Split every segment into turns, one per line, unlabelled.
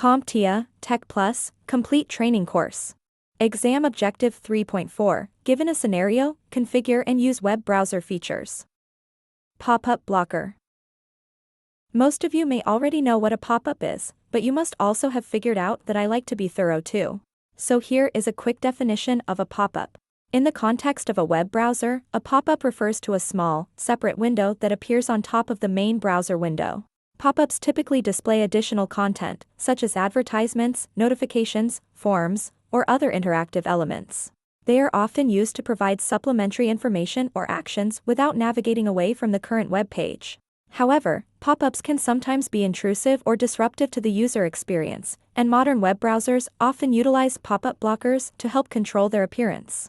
CompTIA Tech Plus Complete Training Course. Exam Objective 3.4, given a scenario, configure and use web browser features. Popup Blocker. Most of you may already know what a pop-up is, but you must also have figured out that I like to be thorough too. So here is a quick definition of a pop-up. In the context of a web browser, a pop-up refers to a small, separate window that appears on top of the main browser window. Pop-ups typically display additional content, such as advertisements, notifications, forms, or other interactive elements. They are often used to provide supplementary information or actions without navigating away from the current web page. However, pop-ups can sometimes be intrusive or disruptive to the user experience, and modern web browsers often utilize pop-up blockers to help control their appearance.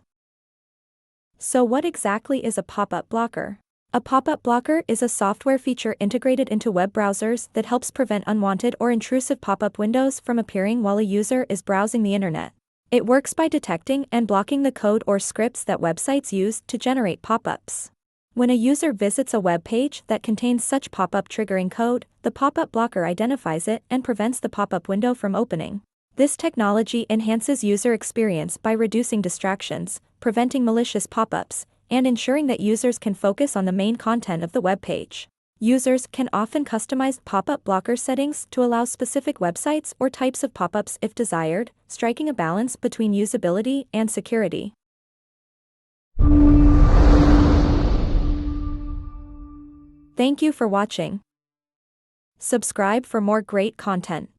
So what exactly is a pop-up blocker? A pop-up blocker is a software feature integrated into web browsers that helps prevent unwanted or intrusive pop-up windows from appearing while a user is browsing the internet. It works by detecting and blocking the code or scripts that websites use to generate pop-ups. When a user visits a web page that contains such pop-up triggering code, the pop-up blocker identifies it and prevents the pop-up window from opening. This technology enhances user experience by reducing distractions, preventing malicious pop-ups, and ensuring that users can focus on the main content of the web page. Users can often customize pop-up blocker settings to allow specific websites or types of pop-ups if desired, striking a balance between usability and security. Thank you for watching. Subscribe for more great content.